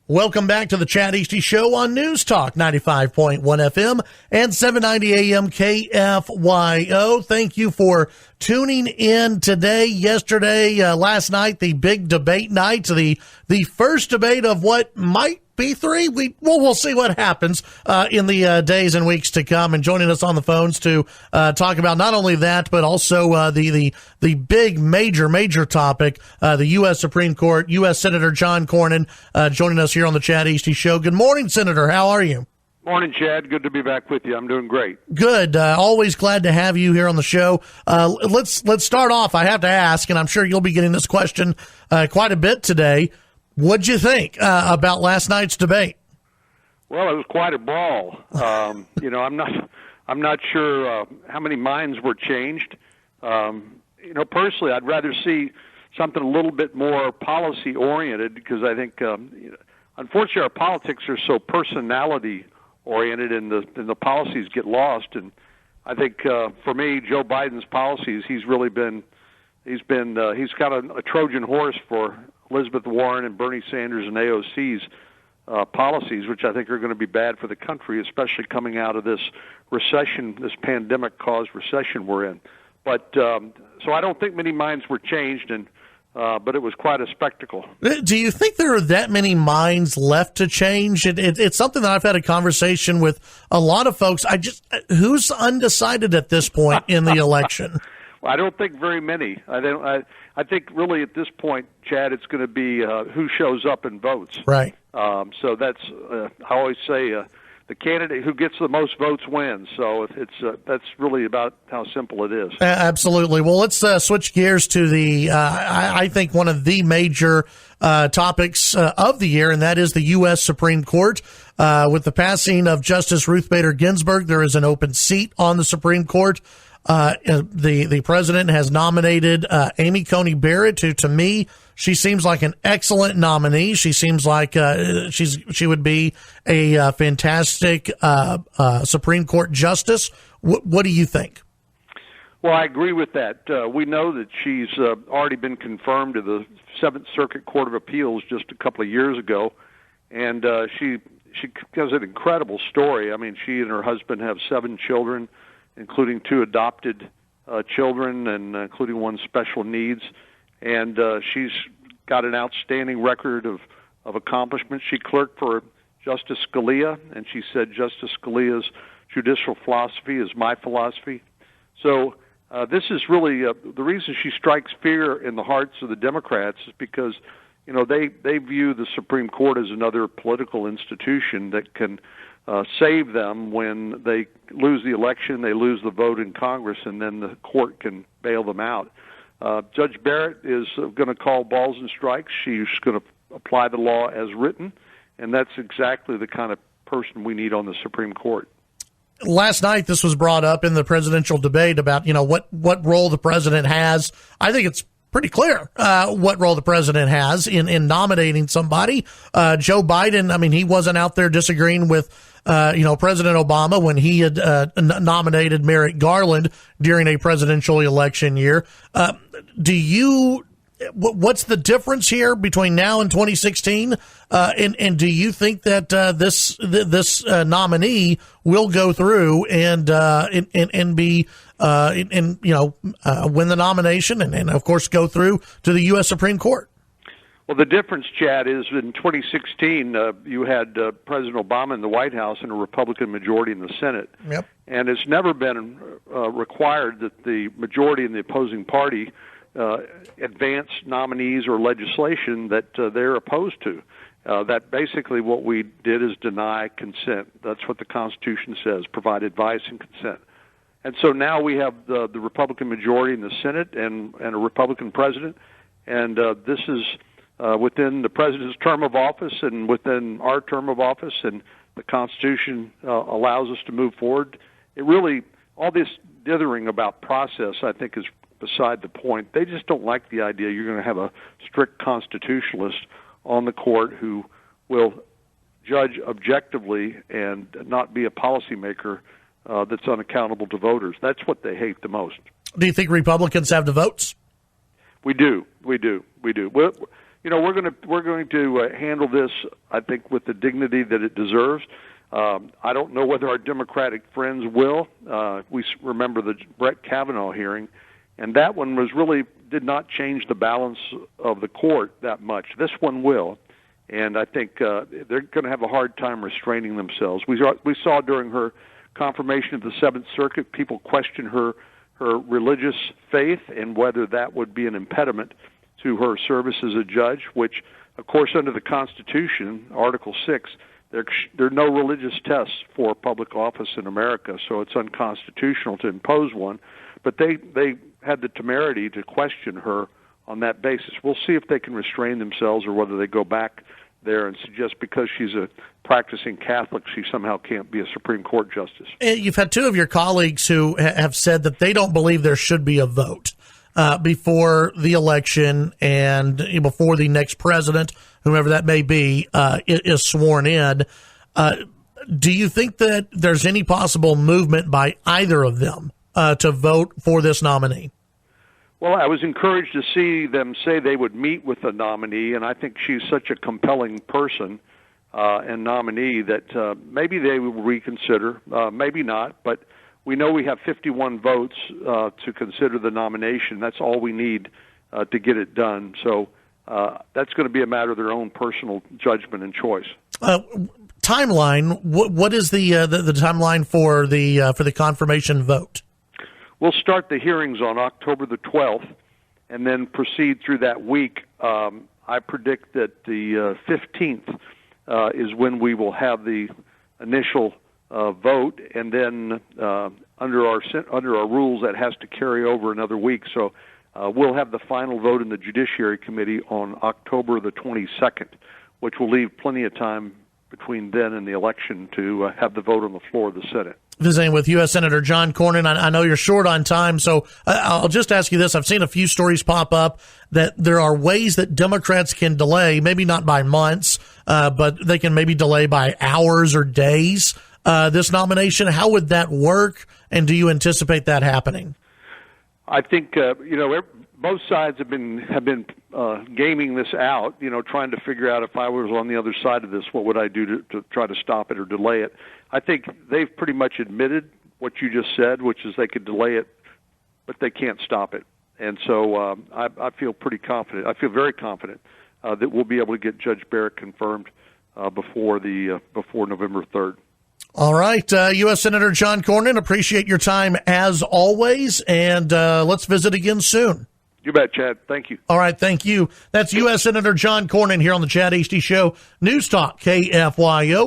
Welcome back to the Chad Hasty Show on News Talk 95.1 FM and 790 AM KFYO. Thank you for tuning in today. Yesterday, last night, the big debate night, the first debate of what might be three. We'll see what happens in the days and weeks to come. And joining us on the phones to talk about not only that, but also the big major topic, the U.S. Supreme Court, U.S. Senator John Cornyn joining us here on the Chad Hasty Show. Good morning, Senator. How are you? Morning, Chad. Good to be back with you. I'm doing great. Good. Always glad to have you here on the show. Let's start off. I have to ask, and I'm sure you'll be getting this question quite a bit today. What'd you think about last night's debate? Well, it was quite a brawl. I'm not sure how many minds were changed. Personally, I'd rather see something a little bit more policy oriented because I think, unfortunately, our politics are so personality oriented, and the policies get lost. And I think for me, Joe Biden's policies, he's got a Trojan horse for Elizabeth Warren and Bernie Sanders and AOC's policies, which I think are going to be bad for the country, especially coming out of this recession, this pandemic-caused recession we're in. But so I don't think many minds were changed, but it was quite a spectacle. Do you think there are that many minds left to change? It's something that I've had a conversation with a lot of folks. Who's undecided at this point in the election? Well, I don't think very many. I think really at this point, Chad, it's going to be who shows up and votes. Right. So that's I always say the candidate who gets the most votes wins. So that's really about how simple it is. Absolutely. Well, let's switch gears to I think one of the major topics of the year, and that is the U.S. Supreme Court. With the passing of Justice Ruth Bader Ginsburg, there is an open seat on the Supreme Court. The president has nominated Amy Coney Barrett, who to me, she seems like an excellent nominee. She seems like she would be a fantastic Supreme Court justice. What do you think? Well, I agree with that. We know that she's already been confirmed to the Seventh Circuit Court of Appeals just a couple of years ago, and she has an incredible story. I mean, she and her husband have 7 children, including 2 adopted children and including one special needs. And she's got an outstanding record of accomplishments. She clerked for Justice Scalia, and she said Justice Scalia's judicial philosophy is my philosophy. So this is really the reason she strikes fear in the hearts of the Democrats is because, they view the Supreme Court as another political institution that can save them when they lose the election, they lose the vote in Congress, and then the court can bail them out. Judge Barrett is going to call balls and strikes. She's going to apply the law as written, and that's exactly the kind of person we need on the Supreme Court. Last night, this was brought up in the presidential debate about, what role the president has. I think it's pretty clear what role the president has in nominating somebody. Joe Biden, I mean, he wasn't out there disagreeing with President Obama when he had nominated Merrick Garland during a presidential election year. What's the difference here between now and 2016? And do you think that this nominee will go through and be win the nomination and of course go through to the U.S. Supreme Court? Well, the difference, Chad, is in 2016, you had President Obama in the White House and a Republican majority in the Senate. Yep. And it's never been required that the majority in the opposing party advance nominees or legislation that they're opposed to. That basically what we did is deny consent. That's what the Constitution says, provide advice and consent. And so now we have the Republican majority in the Senate and a Republican president, and this is within the president's term of office and within our term of office, and the Constitution allows us to move forward. It really, all this dithering about process, I think, is beside the point. They just don't like the idea you're going to have a strict constitutionalist on the court who will judge objectively and not be a policymaker that's unaccountable to voters. That's what they hate the most. Do you think Republicans have the votes? We do. Well, we're going to handle this, I think, with the dignity that it deserves. I don't know whether our Democratic friends will. We remember the Brett Kavanaugh hearing, and that one did not change the balance of the court that much. This one will, and I think they're going to have a hard time restraining themselves. We saw during her confirmation of the Seventh Circuit, people question her religious faith and whether that would be an impediment to her service as a judge, which, of course, under the Constitution, Article 6, there are no religious tests for public office in America, so it's unconstitutional to impose one. But they had the temerity to question her on that basis. We'll see if they can restrain themselves or whether they go back there and suggest because she's a practicing Catholic, she somehow can't be a Supreme Court justice. You've had two of your colleagues who have said that they don't believe there should be a vote before the election and before the next president, whomever that may be, is sworn in. Do you think that there's any possible movement by either of them to vote for this nominee? Well, I was encouraged to see them say they would meet with the nominee, and I think she's such a compelling person and nominee that maybe they will reconsider, maybe not, but we know we have 51 votes to consider the nomination. That's all we need to get it done. So that's going to be a matter of their own personal judgment and choice. Timeline. What is the timeline for the confirmation vote? We'll start the hearings on October the 12th and then proceed through that week. I predict that the 15th is when we will have the initial vote, and then under our rules that has to carry over another week. So we'll have the final vote in the Judiciary Committee on October the 22nd, which will leave plenty of time between then and the election to have the vote on the floor of the Senate. Visiting with U.S. Senator John Cornyn. I know you're short on time, so I'll just ask you this. I've seen a few stories pop up that there are ways that Democrats can delay, maybe not by months, but they can maybe delay by hours or days this nomination. How would that work, and do you anticipate that happening? I think both sides have been gaming this out, trying to figure out if I was on the other side of this, what would I do to try to stop it or delay it. I think they've pretty much admitted what you just said, which is they could delay it, but they can't stop it. And so I feel pretty confident. I feel very confident that we'll be able to get Judge Barrett confirmed before November 3rd. All right, U.S. Senator John Cornyn, appreciate your time as always, and let's visit again soon. You bet, Chad. Thank you. All right, thank you. That's U.S. Senator John Cornyn here on the Chad Hasty Show, News Talk, KFYO.